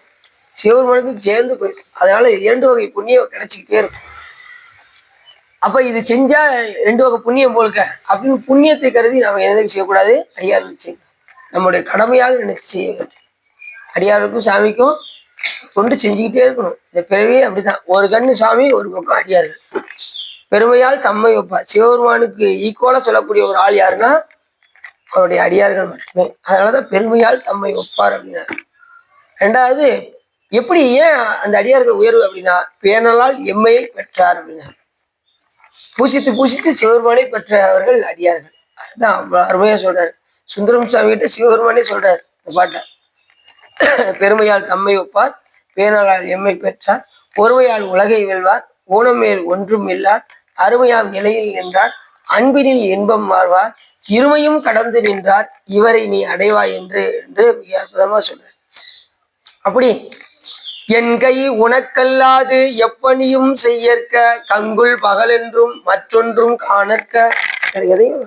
சிவபெருமானுக்கு சேர்ந்து போயிடும். அதனால 2 வகை புண்ணியம் கிடைச்சிக்கிட்டே இருக்கும். அப்ப இது செஞ்சா 2 வகை புண்ணியம் போல்க அப்படின்னு புண்ணியத்தை கருதி நாம எதற்கு செய்யக்கூடாது, அடியாருக்கு செய்யக்கூடாது. நம்முடைய கடமையாக நினைச்சு செய்ய வேண்டும். அடியாருக்கும் சாமிக்கும் தொண்டு செஞ்சுக்கிட்டே இருக்கணும். இந்த பிறவியே அப்படித்தான். ஒரு கண்ணு சாமி, ஒரு பக்கம் அடியார்கள். பெருமையால் தம்மை வைப்பார். சிவபெருமானுக்கு ஈக்குவலா சொல்லக்கூடிய ஒரு ஆள் யாருன்னா அவருடைய அடியார்கள் மட்டுமே. அதனாலதான் பெருமையால் தம்மை ஒப்பார் அப்படின்னாரு. ரெண்டாவது எப்படி ஏன் அந்த அடியார்கள் உயர்வு அப்படின்னா பேணலால் எம்மையை பெற்றார் அப்படின்னாரு. பூசித்து பூசித்து சிவபெருமானை பெற்றவர்கள் அடியார்கள். அதுதான் அருமையா சொல்றாரு. சுந்தரம் சாமி கிட்ட சிவபெருமானே சொல்றாரு இந்த பாட்டை. பெருமையால் தம்மை ஒப்பார் பேணலால் எம்மை பெற்றார் ஒருமையால் உலகை வெல்வார் ஊனமேல் ஒன்றும் இல்லார் அருமையாம் நிலையில் நின்றார் அன்பினில் இன்பம் மாறுவார், இருமையும் கடந்து நின்றார், இவரை நீ அடைவாய் என்று மிக அற்புதமா சொல்ற. அப்படி என் கை உனக்கல்லாது எப்பணியும் செய்யற்க, கங்குல் பகலென்றும் மற்றொன்றும் காணற்க. எதையும்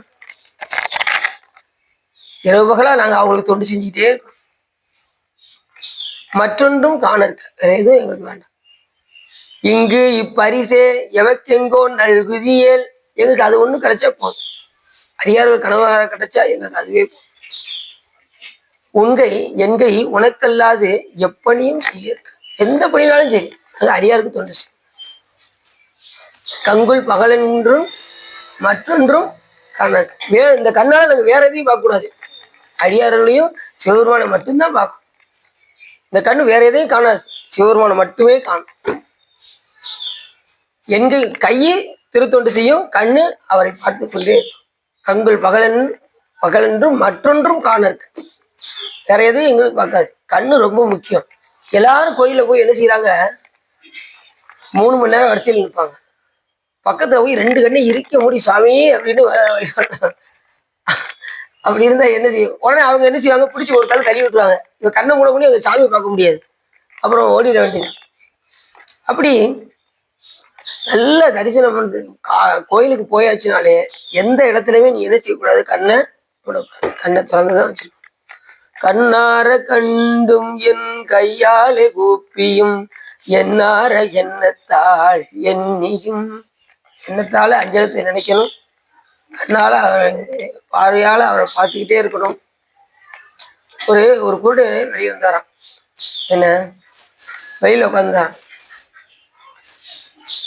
இரவு பகலா நாங்க அவங்களுக்கு தொண்டு செஞ்சுக்கிட்டே இருக்கோம். மற்றொன்றும் காணற்க, வேற எதுவும் எங்களுக்கு வேண்டாம். இங்கு இப்பரிசே எவக்கெங்கோ நல்குதியேல், எங்களுக்கு அது ஒண்ணும் கிடைச்சா போதும். அடியார்கள் கனவாக கிடைச்சா எங்களுக்கு அதுவே போதும். உங்கை என்கை உனக்கல்லாது எப்பணியும் செய்யற்க, எந்த பணினாலும் சரி அது அடியாருக்கு தொண்டு செய்யும். கங்குல் பகலென்றும் மற்றொன்றும் காணற்க, இந்த கண்ணால நாங்க வேற எதையும் பார்க்க கூடாது. அடியார்களையும் சிவபெருமானை மட்டும்தான் பார்க்கணும். இந்த கண்ணு வேற எதையும் காணாது, சிவபெருமானை மட்டுமே காணும். என்கை கையை திருத்தொண்டு செய்யும், கண்ணு அவரை பார்த்து கொண்டே கங்குல் பகலென்றும் மற்றொன்றும் காணற்க, வேற எதையும் எங்களுக்கு பார்க்காது. கண்ணு ரொம்ப முக்கியம். எல்லாரும் கோயில போய் என்ன செய்யறாங்க, 3 மணி நேரம் வரிசையில் நிற்பாங்க. பக்கத்துல போய் 2 கண்ணை இருக்க மூடி சாமி அப்படின்னு அப்படி இருந்தா என்ன செய்யும், உடனே அவங்க என்ன செய்வாங்க, பிடிச்சி ஒரு கால தள்ளி விட்டுருவாங்க. இவ கண்ணை மூட பண்ணி அவங்க சாமியை பார்க்க முடியாது, அப்புறம் ஓடிட வேண்டியது. அப்படி நல்ல தரிசனம் பண்றது. கோயிலுக்கு போயாச்சுனாலே எந்த இடத்துலயுமே நீ என்ன செய்யக்கூடாது, கண்ணை விடக்கூடாது, கண்ணை திறந்துதான் வச்சிருக்கணும். கண்ணார கண்டும் என் கையாலே கூப்பியும், என்னார எண்ணத்தால் எண்ணியும். எண்ணத்தால அஞ்சலத்தை நினைக்கணும், கண்ணால பார்வையால அவரை பார்த்துக்கிட்டே இருக்கணும். ஒரு குருடு வெளியே வந்தாராம். என்ன வெளியில உட்காந்துதான்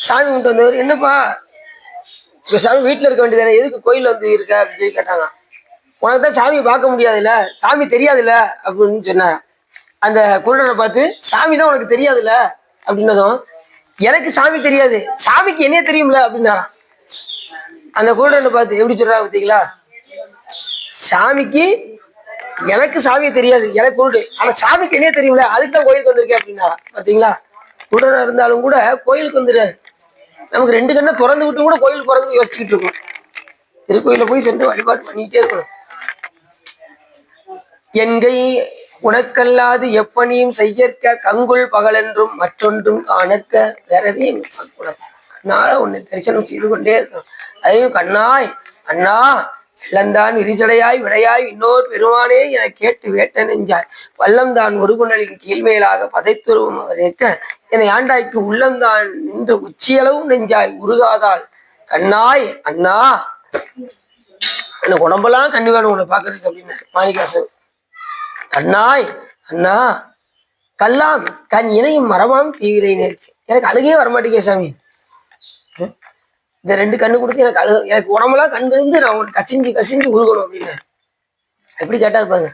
சாமி கும்பிட்டு வந்தவர், என்னப்பா இப்ப சாமி வீட்டுல இருக்க வேண்டியதானே, எதுக்கு கோயில்ல வந்து இருக்க அப்படின்னு சொல்லி கேட்டாங்க. உனக்கு தான் சாமி பார்க்க முடியாதுல்ல, சாமி தெரியாதுல்ல அப்படின்னு சொன்னார். அந்த குருடனை பார்த்து, சாமி தான் உனக்கு தெரியாதுல்ல அப்படின்னதும், எனக்கு சாமி தெரியாது, சாமிக்கு என்னைய தெரியும்ல அப்படின்னாராம். அந்த குருடனை பார்த்து எப்படி சொல்றா பார்த்தீங்களா, சாமிக்கு எனக்கு சாமி தெரியாது, எனக்கு குருடு, ஆனா சாமிக்கு என்னைய தெரியும்ல, அதுக்கு தான் கோயிலுக்கு வந்திருக்கேன் அப்படின்னாரா. பாத்தீங்களா, குருடனா இருந்தாலும் கூட கோயிலுக்கு வந்துடுறாரு. நமக்கு 2 கண்ணை திறந்து விட்டு கூட கோயிலுக்கு போறதுக்கு யோசிச்சுக்கிட்டு இருக்கணும். திருக்கோயில போய் சென்று வழிபாடு பண்ணிக்கிட்டே இருக்கணும். என்கை உனக்கல்லாது எப்பணியும் செய்யற்க, கங்குல் பகலென்றும் மற்றொன்றும் காணற்க, வேற எதையும் பார்க்கக்கூடாது. கண்ணால உன்னை தரிசனம் செய்து கொண்டே இருக்கணும். அதையும் கண்ணாய் அண்ணா வெள்ளந்தான் விரிசடையாய் விடையாய் இன்னொரு பெருமானே என கேட்டு வேட்ட நெஞ்சாய், வல்லம்தான் ஒரு குணலின் கீழ்மேலாக பதைத்துருவம் நிற்க, என்னை ஆண்டாய்க்கு உள்ளம்தான் நின்று உச்சியளவும் நெஞ்சாய் உருகாதால், கண்ணாய் அண்ணா, எனக்கு உடம்பெல்லாம் கண்ணு வேணும் உன்னை பாக்குறதுக்கு அப்படின்னு மாணிக்காசன். கண்ணாய் அண்ணா கல்லாம் கண் இணையும் மரமாம் தீவிரைன்னு இருக்கு, எனக்கு அழுகே வரமாட்டேங்க சாமி, இந்த 2 கண்ணு கொடுத்து எனக்கு எனக்கு உடம்பெல்லாம் கண் இருந்து நான் உனக்கு கசிஞ்சு கசிஞ்சு உருகணும் அப்படின்னு எப்படி கேட்டா இருப்பாங்க.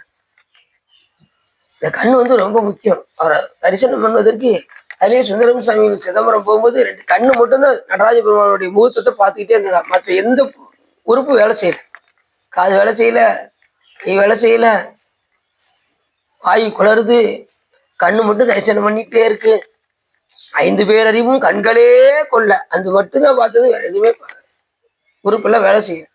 இந்த கண்ணு வந்து ரொம்ப முக்கியம். அவரை தரிசனம் பண்ணுவதற்கு அதுலேயும் சுந்தரம் சாமி சிதம்பரம் போகும்போது 2 கண்ணு மட்டும்தான் நடராஜ பெருமானுடைய முகூர்த்தத்தை பார்த்துக்கிட்டே இருந்ததா, மற்ற எந்த உறுப்பு வேலை செய்யல. காது வேலை செய்யல, கை வேலை செய்யல, வாய் குளருது, கண்ணு மட்டும் தரிசனம் பண்ணிக்கிட்டே இருக்கு. 5 பேர் அறிவும் கண்களே கொள்ள, அது மட்டும்தான் பார்த்தது, வேற எதுவுமே உறுப்பெல்லாம் வேலை செய்யும்.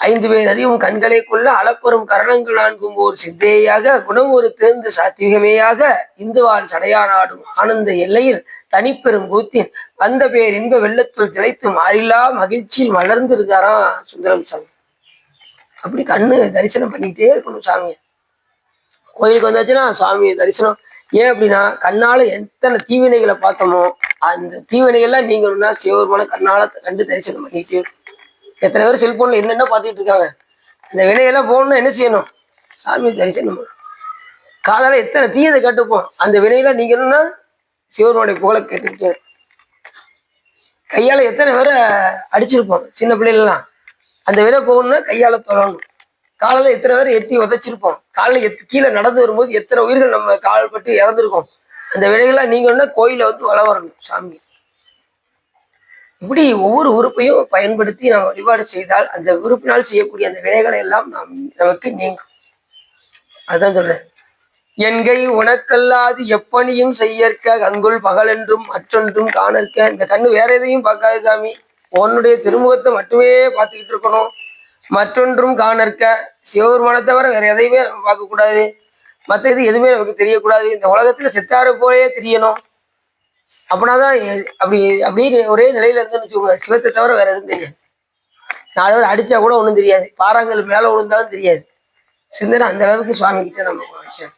5 பேர் அறிவும் கண்களை கொள்ள அளப்பெரும் கரணங்கள் 4 ஒரு சித்தேயாக குணம் ஒரு தேர்ந்து சாத்விகமேயாக இந்துவால் சடையானாடும் ஆனந்த எல்லையில் தனிப்பெரும் கூத்தின் வந்த பேர் இன்ப வெள்ளத்துள் திளைத்து மாறில்லா மகிழ்ச்சியில் மலர்ந்து இருந்தாராம் சுந்தரம் சாமி. அப்படி கண்ணு தரிசனம் பண்ணிக்கிட்டே இருக்கணும் சாமியை. கோயிலுக்கு வந்தாச்சுன்னா சாமியை தரிசனம். ஏன் அப்படின்னா, கண்ணால எத்தனை தீவினைகளை பார்த்தோமோ அந்த தீவினைகள்லாம் நீங்கன்னா சிவபெருமான கண்ணால கண்டு தரிசனம் பண்ணிட்டு. எத்தனை பேர் செல்போன்ல என்னென்ன பார்த்துட்டு இருக்காங்க, அந்த வினையெல்லாம் போகணும்னா என்ன செய்யணும், சாமியை தரிசனம் பண்ணணும். காதால எத்தனை தீயதை கேட்டுப்போம், அந்த வினையெல்லாம் நீங்கன்னா சிவபெருமானுடைய புகழை கேட்டுக்கிட்டே. கையால எத்தனை பேரை அடிச்சிருப்போம் சின்ன பிள்ளைகள்லாம், அந்த வினை போகணும்னா கையால தொழணும். காலையில எத்தனை பேர் எத்தி உதைச்சிருப்போம், காலைல கீழே நடந்து வரும்போது எத்தனை உயிர்கள் நம்ம கால் பட்டு இறந்துருக்கோம், அந்த வினைகள்லாம் நீங்கன்னா கோயில வந்து வள வரணும் சாமி. இப்படி ஒவ்வொரு உறுப்பையும் பயன்படுத்தி நாம் வழிபாடு செய்தால் அந்த உறுப்பினால் செய்யக்கூடிய அந்த வினைகளை எல்லாம் நமக்கு நீங்கும். அதான் சொல்றேன், என்கை உனக்கல்லாது எப்பணியும் செய்யற்க, கங்குல் பகலென்றும் மற்றொன்றும் காணற்க. இந்த கண்ணு வேற எதையும் பார்க்காது சாமி, உன்னுடைய திருமுகத்தை மட்டுமே பார்த்துக்கிட்டு இருக்கணும். மற்றொன்றும் காணற்க, சிவபெருமானை தவிர வேற எதையுமே நம்ம பார்க்கக்கூடாது. மற்ற இது எதுவுமே நமக்கு தெரியக்கூடாது. இந்த உலகத்துல செத்தாறு போலே தெரியணும். அப்படின்னாதான் அப்படி அப்படின்னு ஒரே நிலையில இருந்துன்னு வச்சுக்கோங்க, சிவத்தை தவிர வேற எதுவும் தெரியாது. 4 பேர் அடிச்சா கூட ஒன்றும் தெரியாது, பாறாங்கல் மேல விழுந்தாலும் தெரியாது. சிந்தனை அந்த அளவுக்கு சுவாமி கிட்ட நம்ம வைக்கணும்.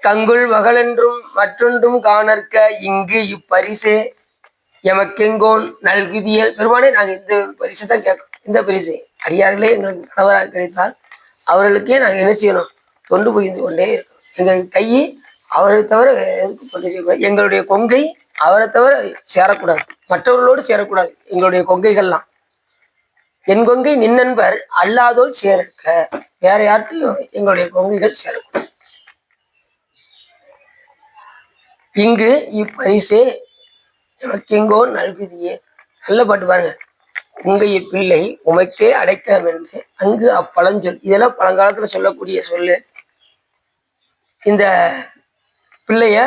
கங்குள் மகளென்றும் மற்றொன்றும் காணற்க இங்கு இப்பரிசே எமக்கெங்கோன் நல்குதியல். பெருமானே, நாங்க இந்த பரிசு தான் கேட்கோம். இந்த பரிசு அடியார்களே எங்களுக்கு கணவராக கிடைத்தால் அவர்களுக்கே நாங்க என்ன செய்யணும்? தொண்டு புரிந்து கொண்டே இருக்கணும். எங்களுக்கு கை அவரை தவிர எதுக்கு தொண்டு செய்யக்கூடாது. எங்களுடைய கொங்கை அவரை தவிர சேரக்கூடாது, மற்றவர்களோடு சேரக்கூடாது. எங்களுடைய கொங்கைகள்லாம் என் கொங்கை நின்னன்பர் அல்லாதோல் சேரக்க, வேற யாருக்கும் எங்களுடைய கொங்கைகள் சேரக்கூடாது. இங்கு இப்பரிசே எமக்கெங்கோ நல்குதியே. நல்ல பாட்டு பாருங்க. உங்கைய பிள்ளை உமைக்கே அடைக்கலாம் என்று அங்கு அப்பழஞ்சொல். இதெல்லாம் பழங்காலத்துல சொல்லக்கூடிய சொல்லு. இந்த பிள்ளைய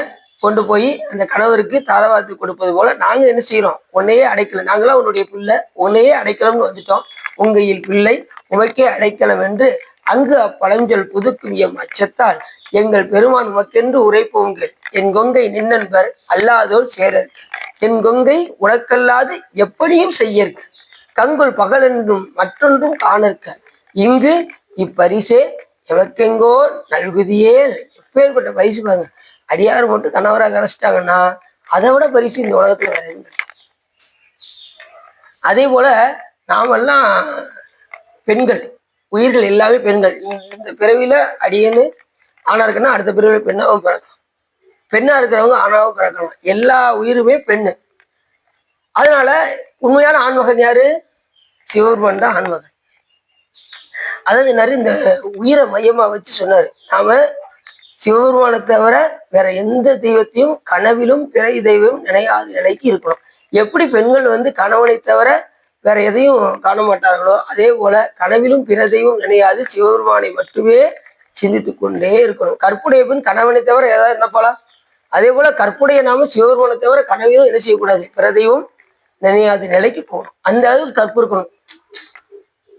கொண்டு போய் அந்த கணவருக்கு தாரவாத்து கொடுப்பது போல நாங்க என்ன செய்யறோம்? உன்னையே அடைக்கலம், நாங்களாம் உன்னுடைய பிள்ளை, உன்னையே அடைக்கலம்னு வந்துட்டோம். உங்கையில் பிள்ளை உமைக்கே அடைக்கலம் என்று அங்கு அப்பழஞ்சொல் புதுக்கும் எம் அச்சத்தால் எங்கள் பெருமான் உமக்கென்று உரைப்போங்கள். என் கொங்கை நின்னன்பர் அல்லாதோல் சேரற்க, என் கொங்கை உனக்கல்லாது எப்படியும் செய்யற்க, கங்குள் பகலென்றும் மற்றொன்றும் காணற்க இங்கு இப்பரிசே எமக்கெங்கோ நல்குதியே. எப்பேற்பட்ட பரிசு பாருங்க. அடியார் மட்டும் கணவராக கிடைச்சிட்டாங்கன்னா அதை விட பரிசு இந்த உலகத்துல வேற எதுவும். அதே போல நாமெல்லாம் பெண்கள், உயிர்கள் எல்லாமே பெண்கள். இந்த பிறவியில அடியேன்னு ஆணா இருக்குன்னா அடுத்த பிறவில பெண்ணாவும் பிறக்கலாம், பெண்ணா இருக்கிறவங்க ஆணாவும் பிறக்கலாம். எல்லா உயிருமே பெண்ணு. அதனால உண்மையான ஆண்மகன் யாரு? சிவபெருமான் தான் ஆண்மகன். அதாவது நிறைய இந்த உயிரை மையமா வச்சு சொன்னாரு. நாம சிவபெருமானை தவிர வேற எந்த தெய்வத்தையும் கனவிலும் பிறை தெய்வம் நினையாத நிலைக்கு இருக்கணும். எப்படி பெண்கள் கணவனை தவிர வேற எதையும் காண மாட்டார்களோ அதே போல கனவிலும் பிற தெய்வம் நினையாது சிவபெருமானை மட்டுமே சிந்தித்து கொண்டே இருக்கணும். கற்புடைய பெண் கணவனை தவிர ஏதாவது நினைப்பாளா? அதே போல கற்புடைய நாம சிவபெருமானை தவிர கனவிலும் என்ன செய்யக்கூடாது? பிற தெய்வம் நினையாத நிலைக்கு போகணும். அந்த அளவுக்கு கற்பு இருக்கணும்.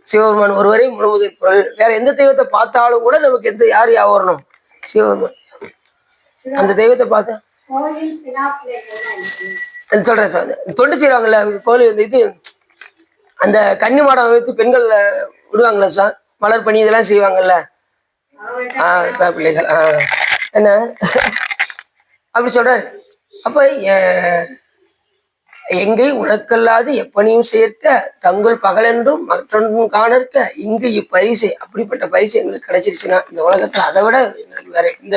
சிவபெருமான் ஒருவரை முழுவதும் பொருள். வேற எந்த தெய்வத்தை பார்த்தாலும் கூட நமக்கு யார் வரணும்? சிவபெருமான். அந்த தெய்வத்தை பார்க்க சொல்றேன். தொண்டு செய்வாங்கல்ல கோயில், இது அந்த கன்னி மாடம் வைத்து பெண்கள் விடுவாங்கல்ல சார், மலர் பணி இதெல்லாம் செய்வாங்கல்ல. பிள்ளைகள் என்ன அப்படி சொல்றாரு. அப்ப எங்கை உனக்கல்லாது எப்பனையும் சேர்க்க தங்குள் பகலென்றும் மற்றொன்றும் காணற்க இங்கு இப்பரிசு. அப்படிப்பட்ட பரிசு எங்களுக்கு கிடைச்சிருச்சுன்னா இந்த உலகத்துல அதை விட எங்களுக்கு வேற இந்த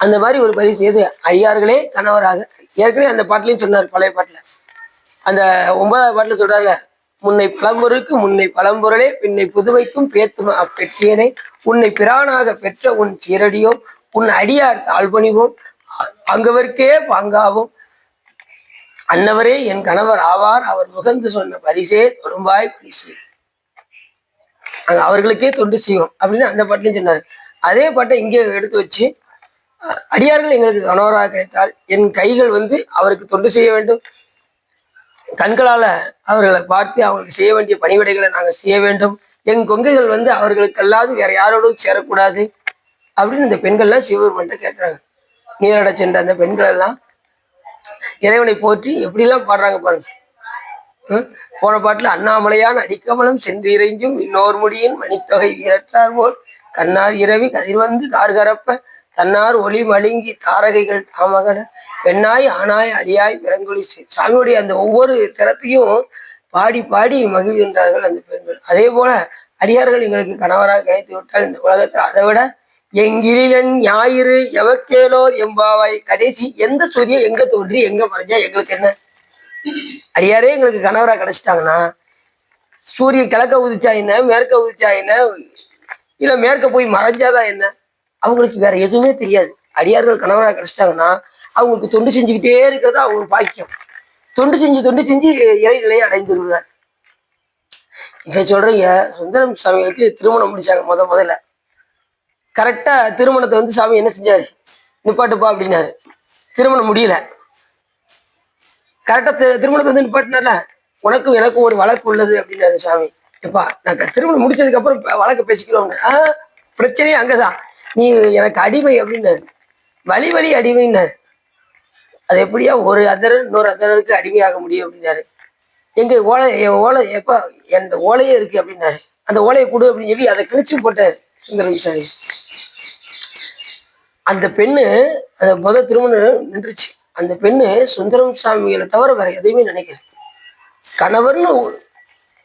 அந்த மாதிரி ஒரு பரிசு எது? அடியார்களே கணவராக. ஏற்கனவே அந்த பாட்டுலையும் சொன்னார், பழைய பாட்டுல. அந்த 9வது பாட்டுல சொல்றாங்க, முன்னை பழம்பொருளுக்கு முன்னை பழம்பொருளே பின்னை புதுமைக்கும் பேத்தும் அப்பெற்றியனை உன்னை பிரானாக பெற்ற உன் சீரடியோ உன் அடியார் தாழ்பணிவோம் அங்கவர்க்கே பாங்காவும் அன்னவரே என் கணவர் ஆவார் அவர் முகந்து சொன்ன பரிசே தொடும்பாய் பரிசு. அங்க அவர்களுக்கே தொண்டு செய்வோம் அப்படின்னு அந்த பாட்டிலையும் சொன்னாரு. அதே பாட்டை இங்கே எடுத்து வச்சு, அடியார்கள் எங்களுக்கு கணவராக கிடைத்தால் என் கைகள் அவருக்கு தொண்டு செய்ய வேண்டும், கண்களால அவர்களை பார்த்து அவங்களுக்கு செய்ய வேண்டிய பணிவிடைகளை நாங்கள் செய்ய வேண்டும், என் கொங்கைகள் அவர்களுக்கு அல்லாது வேற யாரோடும் சேரக்கூடாது அப்படின்னு இந்த பெண்கள்லாம் சிவபெருமான்கிட்ட கேட்கறாங்க. நீராட சென்ற அந்த பெண்கள் எல்லாம் இறைவனை போற்றி எப்படிலாம் பாடுறாங்க பாருங்க. போன பாட்டுல அண்ணாமலையான் அடிக்கமலம் சென்று இறைஞ்சும் இன்னொரு முடியின் மணித்தொகை வீரற்றார் போல் கண்ணார் இரவி கதிர் கார்கரப்ப தன்னார் ஒளி மழுங்கி தாரகைகள் தாமகன பெண்ணாய் ஆனாய் அடியாய் பிறங்கொழி. சாமியுடைய அந்த ஒவ்வொரு திறத்தையும் பாடி பாடி மகிழ்கின்றார்கள் அந்த பெண்கள். அதே போல அடியார்கள் எங்களுக்கு கணவராக கிடைத்து விட்டால் இந்த உலகத்தில் அதை விட எங்கிலன் ஞாயிறு எவக்கேலோர் எம்பாவாய். கடைசி எந்த சூரியன் எங்க தோன்றி எங்க மறைஞ்சா எங்களுக்கு என்ன? அடியாரே எங்களுக்கு கணவரா கிடைச்சிட்டாங்கன்னா சூரியன் கிழக்க உதிச்சா என்ன, மேற்க உதிச்சா என்ன, இல்ல மேற்க போய் மறைஞ்சாதான் என்ன, அவங்களுக்கு வேற எதுவுமே தெரியாது. அடியார்கள் கணவராக கிடைச்சிட்டாங்கன்னா அவங்களுக்கு தொண்டு செஞ்சுக்கிட்டே இருக்கிறதா அவங்களுக்கு பாக்கியம். தொண்டு செஞ்சு இறைநிலையை அடைந்துருவார். இதை சொல்றீங்க. சுந்தரம் சாமிகளுக்கு திருமணம் முடிச்சாங்க முதல்ல. கரெக்டா திருமணத்தை சாமி என்ன செஞ்சாரு? நிப்பாட்டுப்பா அப்படின்னாரு. திருமணம் முடியல. கரெக்டா திருமணத்தை வந்து நிப்பாட்டினால உனக்கும் எனக்கும் ஒரு வழக்கு உள்ளது அப்படின்னாரு சாமி. எப்பா நான் திருமணம் முடிச்சதுக்கு அப்புறம் வழக்கு பேசிக்கிறோம். பிரச்சனையே அங்கதான். நீ எனக்கு அடிமை அப்படின்னாரு. வழி வழி அடிமைன்னாரு. அது எப்படியா ஒரு அதரன் இன்னொரு அதரனுக்கு அடிமையாக முடியும் அப்படின்னாரு. எங்க ஓலை எப்ப என் ஓலையே இருக்கு அப்படின்னாரு. அந்த ஓலையை கொடு அப்படின்னு சொல்லி அதை கிழிச்சு போட்டாரு சுந்தரசாமி. அந்த பெண்ணு அந்த திருமணம் நின்றுச்சு. அந்த பெண்ணு சுந்தரம் சாமிகளை தவிர வேற எதையுமே நினைக்கல. கணவர்னு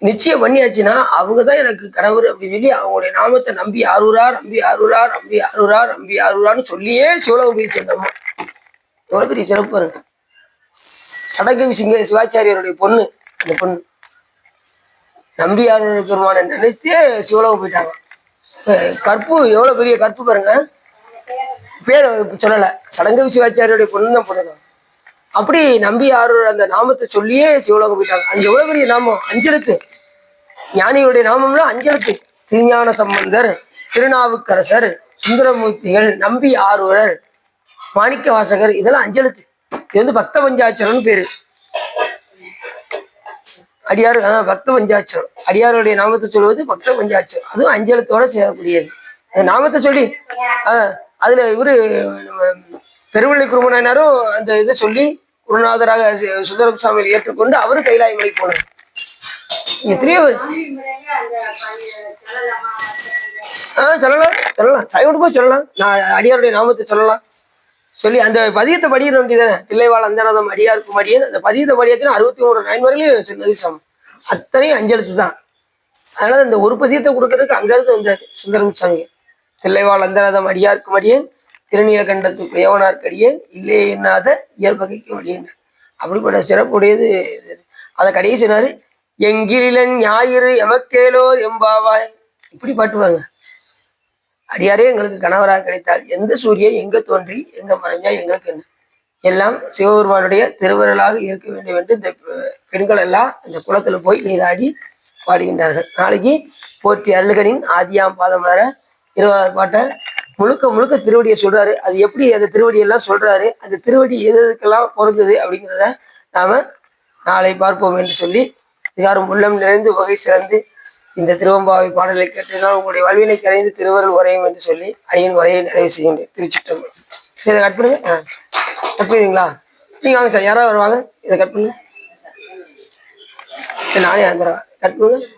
நிச்சயம் பண்ணியாச்சுன்னா அவங்கதான் எனக்கு கணவர் அப்படின்னு சொல்லி அவங்களுடைய நாமத்தை நம்பி ஆரூரார் நம்பி ஆரூரார் நம்பி ஆரூரார் நம்பி ஆரூரார்னு சொல்லியே சிவலோகம் போய் சேர்ந்தம்மா. எவ்வளவு பெரிய சிறப்பு இருக்கு. சடகவி சிவாச்சாரியருடைய பொண்ணு. அந்த பொண்ணு நம்பி ஆரூர் பெருமான நினைத்தே சிவலோகம் போயிட்டாங்க. கற்பு எவ்வளவு பெரிய கற்பு பாருங்க. பேர் சொல்லல, சடங்கவி சிவாச்சாரியுடைய பொண்ணு தான் போட்டாங்க. அப்படி நம்பி ஆரூர் அந்த நாமத்தை சொல்லியே சிவலோகம் போயிட்டாங்க. அது எவ்வளவு பெரிய நாமம், அஞ்சலுக்கு. ஞானியுடைய நாமம்னா அஞ்சலுக்கு. திருஞான சம்பந்தர், திருநாவுக்கரசர், சுந்தரமூர்த்திகள், நம்பி ஆரூரர், மாணிக்க வாசகர், இதெல்லாம் அஞ்சலுக்கு. இது வந்து பக்த பஞ்சாட்சரம்னு பேரு. அடியார் பக்த பஞ்சாட்சரம். அடியாருடைய நாமத்தை சொல்வது பக்த பஞ்சாட்சரம். அதுவும் அஞ்சலத்தோட சேரக்கூடியது. அந்த நாமத்தை சொல்லி அதுல இவரு பெருவள்ளி குருமனாரும் அந்த இதை சொல்லி குருநாதராக சுந்தரம் சாமியை ஏற்றுக்கொண்டு அவரு கைலாய மலை போனார். எத்தனையோ சொல்லலாம் சொல்லலாம் சைவட்டு போய் சொல்லலாம். நான் அடியாருடைய நாமத்தை சொல்லலாம் சொல்லி அந்த பதியத்தை படிக்கிற வேண்டியதானே. தில்லைவாழ் அந்தநாதம் அடியாருக்கும் அடியேன் அந்த பதியத்தை படியாச்சுன்னா 63 நயன்வரையிலும் சொன்னது சமம். அத்தனையும் அஞ்செழுத்து தான். அதனால இந்த ஒரு பதியத்தை கொடுக்கறதுக்கு அங்கிருந்து வந்தார் சுந்தரம் சாமி. தில்லைவாழ் அந்தநாதம் அடியாருக்கும் அடியேன், திருநீலகண்டத்துக்கு ஏவனார்க்கு அடியேன், இல்லே என்னாத இயற்பகைக்கும் அடியேன். அப்படிப்பட்ட சிறப்புடையது. அதை கடைசி சொன்னாரு, எங்கிலன் ஞாயிறு எமக்கேலோர் எம்பாவாய். இப்படி பாட்டுவாங்க. அடியாரே எங்களுக்கு கணவராக கிடைத்தால் எந்த சூரியன் எங்க தோன்றி எங்க மறைஞ்சா எங்களுக்கு என்ன, எல்லாம் சிவபெருமானுடைய திருவருளாக இருக்க வேண்டும் என்று இந்த பெண்கள் எல்லாம் இந்த குளத்துல போய் நீராடி பாடுகின்றார்கள். நாளைக்கு போற்றி அருள்கனின் ஆதியாம் பாதம் வர 20வது பாட்டை முழுக்க முழுக்க திருவடியை சொல்றாரு. அது எப்படி அந்த திருவடியெல்லாம் சொல்றாரு, அந்த திருவடி எதுக்கெல்லாம் பொருந்தது அப்படிங்கிறத நாம நாளை பார்ப்போம் என்று சொல்லி யாரும் உள்ளம் நிறைந்து வகை சிறந்து இந்த திருவம்பாவை பாடலை கேட்டதால் உங்களுடைய வாழ்வினை கரைந்து திருவருள் உரையும் என்று சொல்லி அடியின் உரையை நிறைவு செய்கின்றேன். திருச்சிட்டம்பலம். இதை கட் பண்ணுங்க. கட் பண்ணுவீங்களா? நீங்க வாங்க சார், யாராவது வருவாங்க. இதை கட் பண்ணுங்க. நானே ஆந்திரா கட் பண்ணுங்க.